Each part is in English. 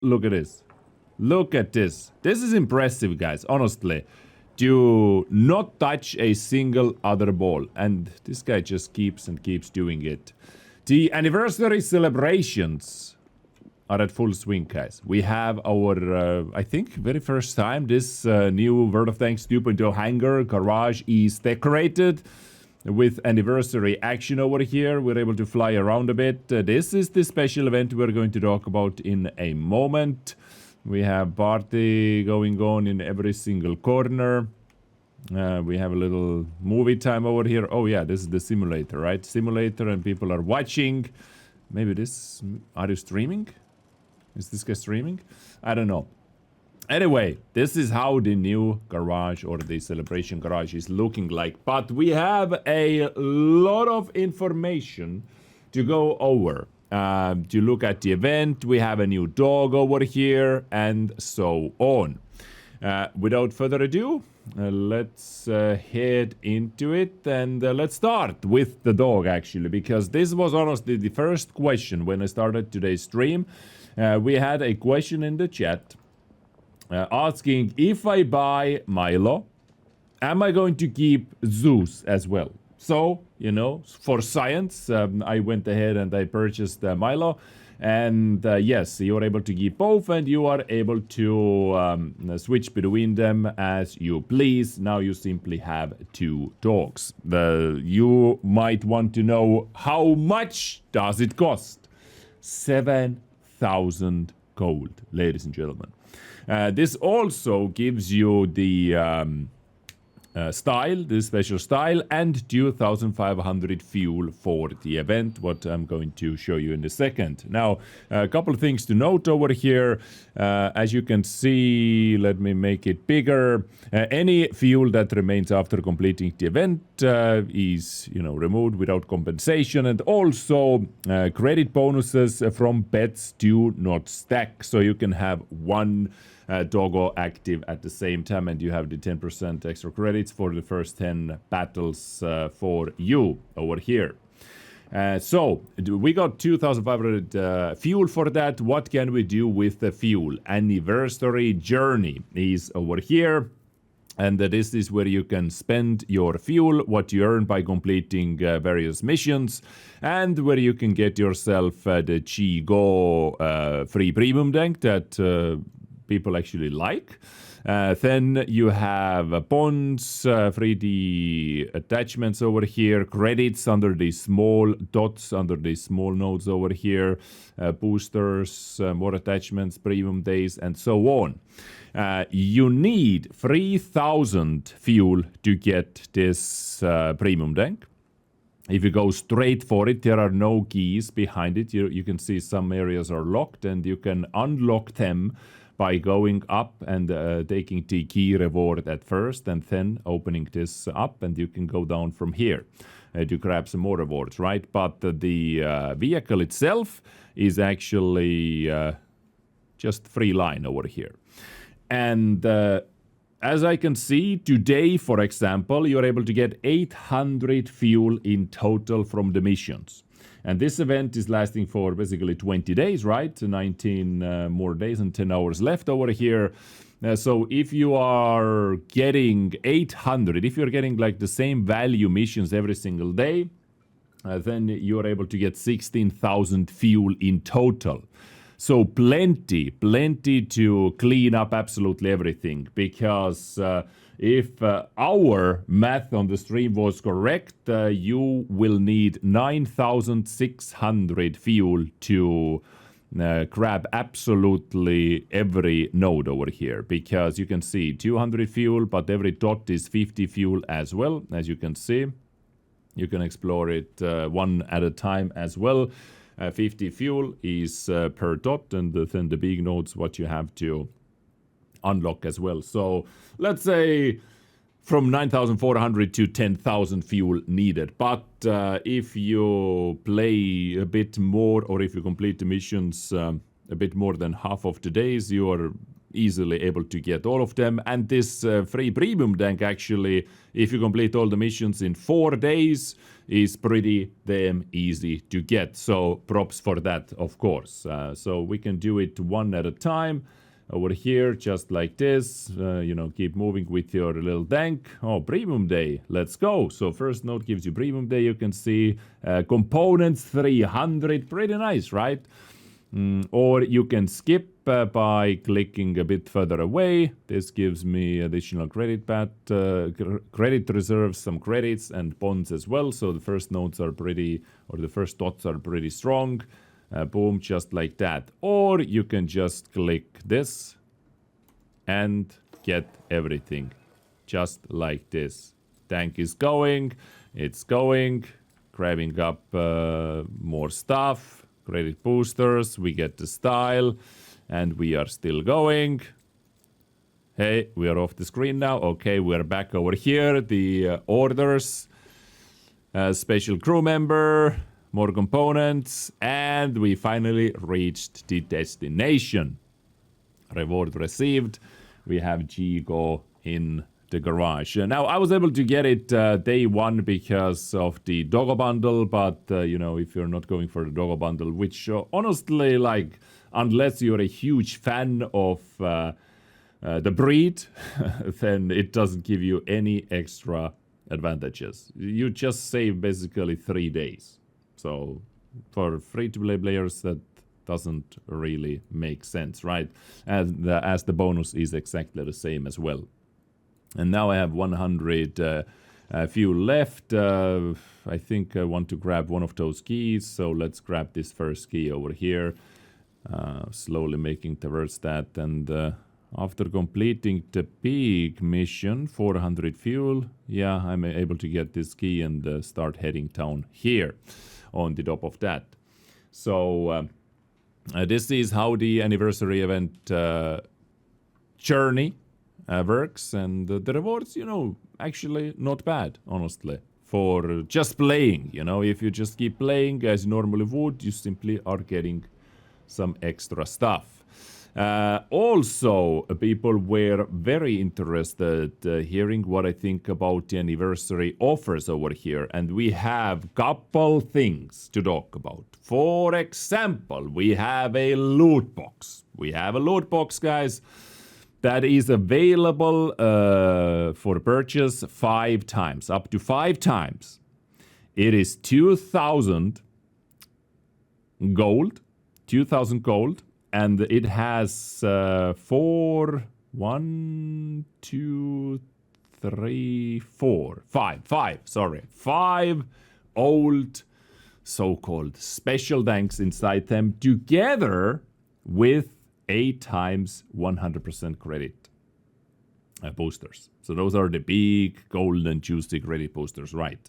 Look at this. Look at this. This is impressive, guys, honestly. Do not touch a single other ball. And this guy just keeps and keeps doing it. The anniversary celebrations are at full swing, guys. We have our, I think, very first time this new World of Tanks 2.0 hangar garage is decorated with anniversary action over here. We're able to fly around a bit. This is the special event we're going to talk about in a moment. We have party going on in every single corner. We have a little movie time over here. Oh yeah, this is the simulator, right? Simulator, and people are watching. Maybe this... Are you streaming? Is this guy streaming? I don't know. Anyway, this is how the new garage or the celebration garage is looking like. But we have a lot of information to go over. To look at the event, we have a new dog over here, and so on. Without further ado, let's head into it, and let's start with the dog, actually, because this was honestly the first question when I started today's stream. We had a question in the chat asking, if I buy Milo, am I going to keep Zeus as well? So, you know, for science, I went ahead and I purchased Milo. And yes, you're able to keep both, and you are able to switch between them as you please. Now you simply have two dogs. You might want to know, how much does it cost? 7,000 gold, ladies and gentlemen. This also gives you the style, this special style, and 2,500 fuel for the event, what I'm going to show you in a second. Now, a couple of things to note over here. As you can see, let me make it bigger. Any fuel that remains after completing the event is, removed without compensation, and also credit bonuses from bets do not stack, so you can have one doggo active at the same time, and you have the 10% extra credits for the first 10 battles for you over here. So we got 2,500 fuel for that. What can we do with the fuel? Anniversary Journey is over here. And this is where you can spend your fuel, what you earn by completing various missions, and where you can get yourself the Chi-Go free premium tank that people actually like. Then you have bonds, 3D attachments over here, credits under the small dots, under the small nodes over here, boosters, more attachments, premium days, and so on. You need 3,000 fuel to get this premium tank. If you go straight for it, there are no keys behind it. You can see some areas are locked, and you can unlock them by going up and taking the key reward at first, and then opening this up, and you can go down from here to grab some more rewards, right? But the vehicle itself is actually just free line over here. And as I can see, today, for example, you're able to get 800 fuel in total from the missions. And this event is lasting for basically 20 days, right? 19 more days and 10 hours left over here. So if you are getting 800, if you're getting like the same value missions every single day, then you're able to get 16,000 fuel in total. So plenty to clean up absolutely everything, because if our math on the stream was correct, you will need 9,600 fuel to grab absolutely every node over here, because you can see 200 fuel, but every dot is 50 fuel as well, as you can see. You can explore it one at a time as well. 50 fuel is per dot, and then the big nodes what you have to unlock as well. So let's say from 9,400 to 10,000 fuel needed. But if you play a bit more, or if you complete the missions a bit more than half of the days, you are easily able to get all of them. And this free premium tank, actually, if you complete all the missions in 4 days, is pretty damn easy to get. So props for that, of course. So we can do it one at a time. Over here, just like this, keep moving with your little tank. Oh, premium day, let's go. So first node gives you premium day, you can see components 300, pretty nice, right? Or you can skip by clicking a bit further away. This gives me additional credit credit reserves, some credits and bonds as well. So the first nodes are the first dots are pretty strong. Boom, just like that. Or you can just click this and get everything just like this. Tank is going, it's going, grabbing up more stuff, credit boosters, we get the style, and we are still going. Hey, we are off the screen now. Okay, we're back over here. The orders, special crew member, more components, and we finally reached the destination. Reward received. We have Chi-Go in the garage. Now, I was able to get it day one because of the Doggo bundle, but, if you're not going for the Doggo bundle, which honestly, like, unless you're a huge fan of the breed, then it doesn't give you any extra advantages. You just save basically 3 days. So for free-to-play players, that doesn't really make sense, right? As the bonus is exactly the same as well. And now I have 100 fuel left. I think I want to grab one of those keys. So let's grab this first key over here. Slowly making towards that. And after completing the big mission, 400 fuel, yeah, I'm able to get this key and start heading down here on the top of that. So this is how the anniversary event Journy works, and the rewards, actually not bad, honestly, for just playing. If you just keep playing as you normally would, you simply are getting some extra stuff. Also, people were very interested hearing what I think about the anniversary offers over here, and we have couple things to talk about. For example, we have a loot box. We have a loot box, guys, that is available for purchase 5 times, up to 5 times. It is 2,000 gold, and it has 5 old so-called special tanks inside them, together with 8 times 100% credit boosters. So those are the big golden juicy credit boosters, right?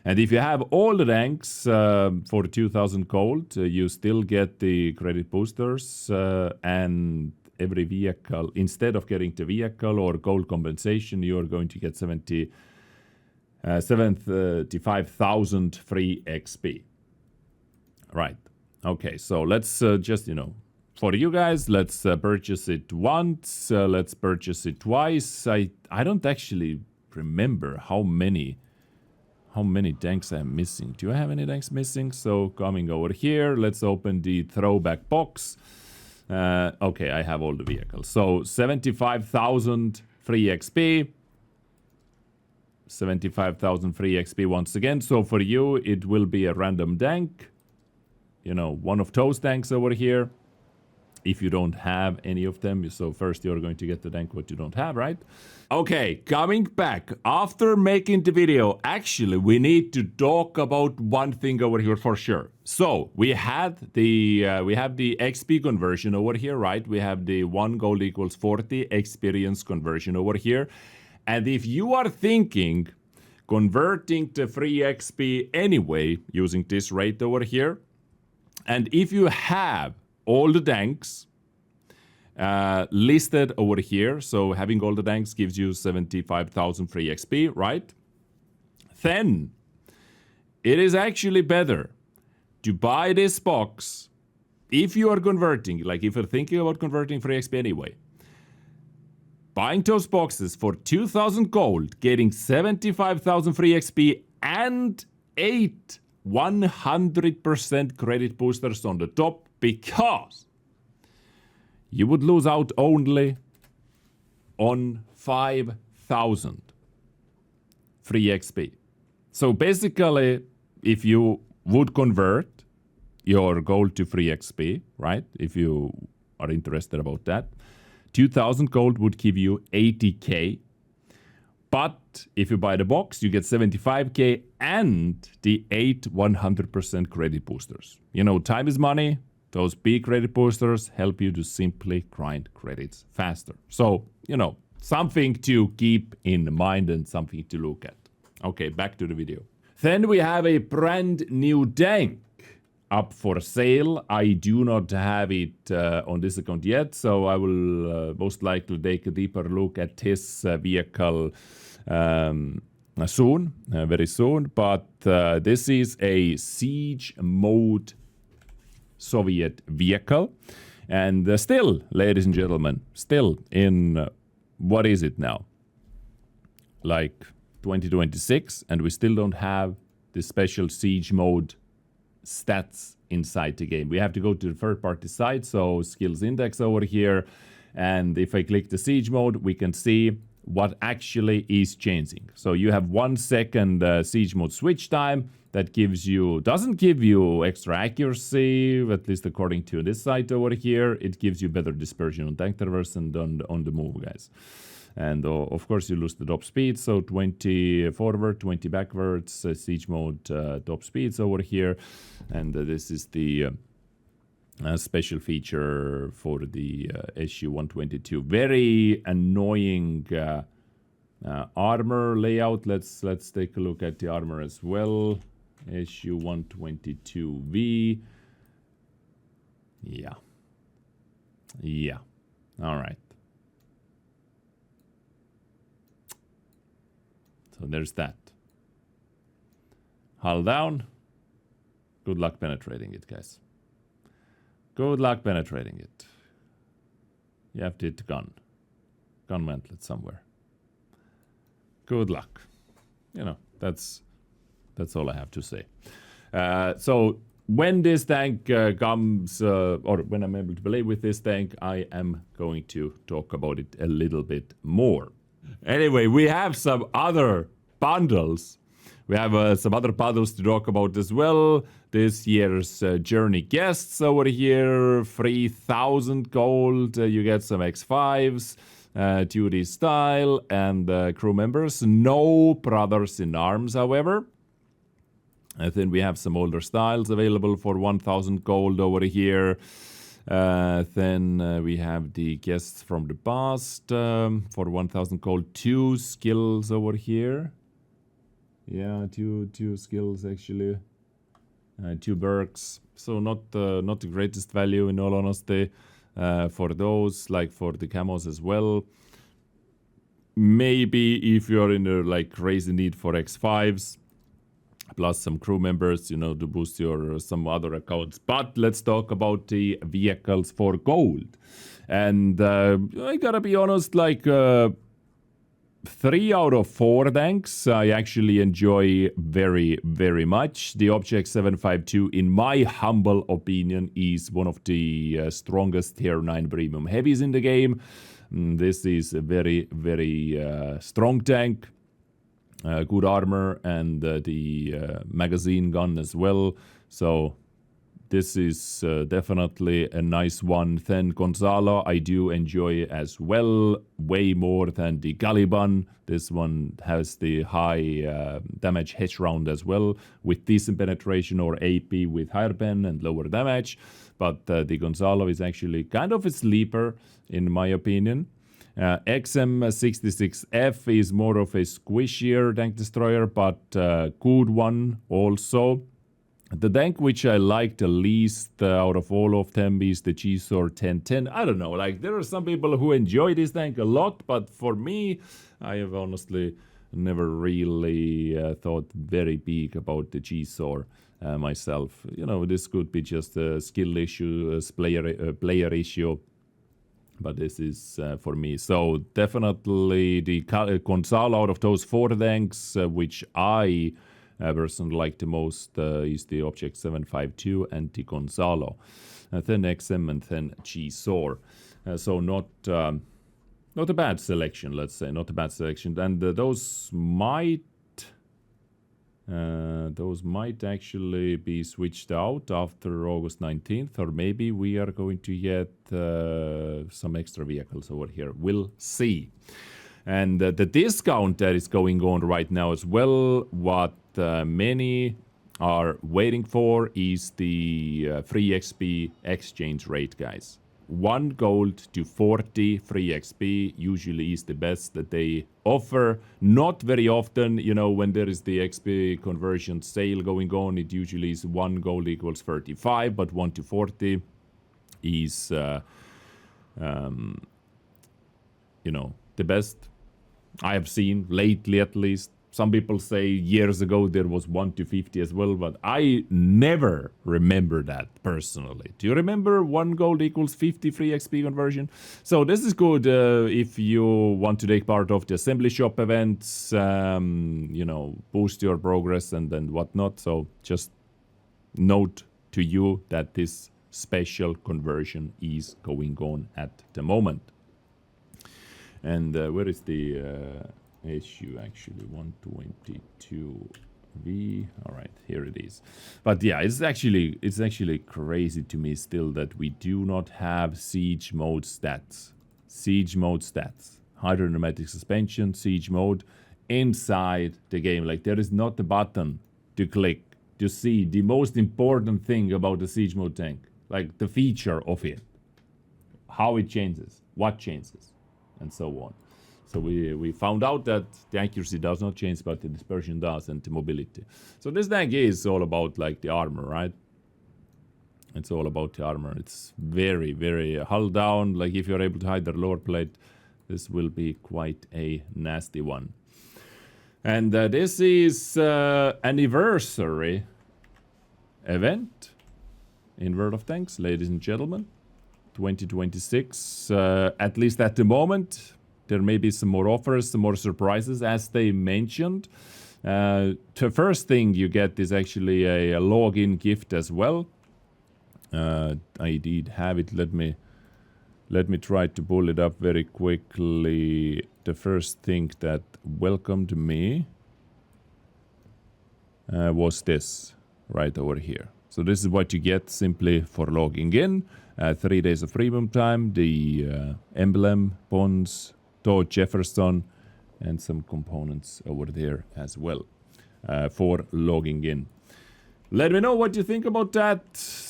And if you have all the tanks for 2,000 gold, you still get the credit boosters and every vehicle. Instead of getting the vehicle or gold compensation, you are going to get 75,000 free XP. Right. Okay, so let's just, for you guys, let's purchase it once. Let's purchase it twice. I don't actually remember how many tanks I'm missing. Do I have any tanks missing? So coming over here, let's open the throwback box. Okay, I have all the vehicles. So 75,000 free XP. 75,000 free XP once again. So for you, it will be a random tank. One of those tanks over here. If you don't have any of them, so first you're going to get the tank what you don't have, right? Okay, coming back after making the video, actually we need to talk about one thing over here for sure. So we have the XP conversion over here, right? We have the 1 gold equals 40 experience conversion over here. And if you are thinking converting the free XP anyway using this rate over here, and if you have all the tanks listed over here, so having all the tanks gives you 75,000 free XP, right? Then it is actually better to buy this box if you are converting, like if you're thinking about converting free XP anyway. buying those boxes for 2,000 gold, getting 75,000 free XP, and 8 100% credit boosters on the top, because you would lose out only on 5,000 free XP. So basically, if you would convert your gold to free XP, right? If you are interested about that, 2,000 gold would give you 80k. But if you buy the box, you get 75k and the 8 100% credit boosters. You know, time is money. Those big credit boosters help you to simply grind credits faster. So, you know, something to keep in mind and something to look at. Okay, back to the video. Then we have a brand new tank up for sale. I do not have it on this account yet, so I will most likely take a deeper look at this vehicle soon, very soon. But this is a siege mode Soviet vehicle, and still, ladies and gentlemen, still in what is it now? Like 2026, and we still don't have the special siege mode stats inside the game. We have to go to the third-party site, so skills index over here, and if I click the siege mode, we can see what actually is changing. So you have 1 second siege mode switch time. That doesn't give you extra accuracy, at least according to this site over here. It gives you better dispersion on tank traverse and on the move, guys. And of course you lose the top speed, so 20 forward, 20 backwards, siege mode top speeds over here. And this is the special feature for the SU-122. Very annoying armor layout. Let's take a look at the armor as well. SU-122V. Yeah. All right. So there's that. Hull down. Good luck penetrating it, guys. Good luck penetrating it. You have to hit the gun. Gun mantlet somewhere. Good luck. You know, that's all I have to say. So when this tank comes, or when I'm able to play with this tank, I am going to talk about it a little bit more. Anyway, we have some other bundles. We have some other bundles to talk about as well. This year's Journey guests over here, 3,000 gold. You get some X5s, duty style, and crew members. No brothers in arms, however. And then we have some older styles available for 1,000 gold over here. Then we have the guests from the past for 1,000 gold. 2 skills over here. Yeah, two skills actually. 2 Berks. So not the greatest value in all honesty for those, like for the camos as well. Maybe if you're in a like crazy need for X5s. Plus some crew members, you know, to boost your some other accounts. But let's talk about the vehicles for gold. And I gotta be honest, like 3 out of 4 tanks I actually enjoy very, very much. The Object 752, in my humble opinion, is one of the strongest tier 9 premium heavies in the game. This is a very, very strong tank. Good armor and the magazine gun as well. So this is definitely a nice one. Then Gonzalo I do enjoy as well, way more than the Caliban. This one has the high damage hedge round as well, with decent penetration, or AP with higher pen and lower damage. But the Gonzalo is actually kind of a sleeper in my opinion. XM66F is more of a squishier tank destroyer, but good one also. The tank which I like the least out of all of them is the Chi-Go 1010. I don't know, like there are some people who enjoy this tank a lot, but for me, I have honestly never really thought very big about the Chi-Go myself. You know, this could be just a skill issue, a player issue. but this is for me. So definitely the Gonzalo out of those 4 tanks, which I personally like the most, is the Object 752 and the Gonzalo. Then XM and then G-Sor. So not a bad selection, let's say, not a bad selection. And those might actually be switched out after August 19th, or maybe we are going to get some extra vehicles over here. We'll see. And the discount that is going on right now as well, what many are waiting for is the free XP exchange rate, guys. 1 gold to 40 free XP usually is the best that they offer. Not very often, you know, when there is the XP conversion sale going on, it usually is 1 gold equals 35, but 1 to 40 is, you know, the best I have seen lately, at least. Some people say years ago there was 1 to 50 as well, but I never remember that personally. Do you remember 1 gold equals 50 free XP conversion? So this is good if you want to take part of the assembly shop events, you know, boost your progress and whatnot. So just note to you that this special conversion is going on at the moment. And where is the SU actually? 122V. All right, here it is. But yeah, it's actually crazy to me still that we do not have siege mode stats. Siege mode stats. Hydropneumatic suspension, siege mode inside the game. Like there is not a button to click to see the most important thing about the siege mode tank. Like the feature of it. How it changes, what changes, and so on. So we found out that the accuracy does not change, but the dispersion does, and the mobility. So this tank is all about like the armor, right? It's all about the armor. It's very, very hull down. Like if you're able to hide the lower plate, this will be quite a nasty one. And this is anniversary event in World of Tanks, ladies and gentlemen. 2026, at least at the moment. There may be some more offers, some more surprises, as they mentioned. The first thing you get is actually a login gift as well. I did have it. Let me try to pull it up very quickly. The first thing that welcomed me was this right over here. So this is what you get simply for logging in. 3 days of premium time, the emblem, bonds, Todd Jefferson, and some components over there as well for logging in. Let me know what you think about that.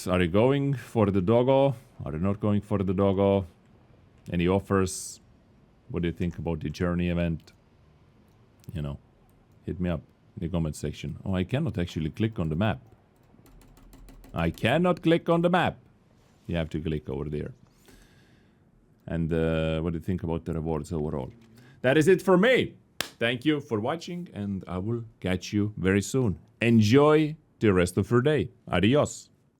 Are you going for the doggo? Are you not going for the doggo? Any offers? What do you think about the Journey event? You know, hit me up in the comment section. Oh, I cannot actually click on the map. I cannot click on the map. You have to click over there. And what do you think about the rewards overall? That is it for me. Thank you for watching, and I will catch you very soon. Enjoy the rest of your day. Adios.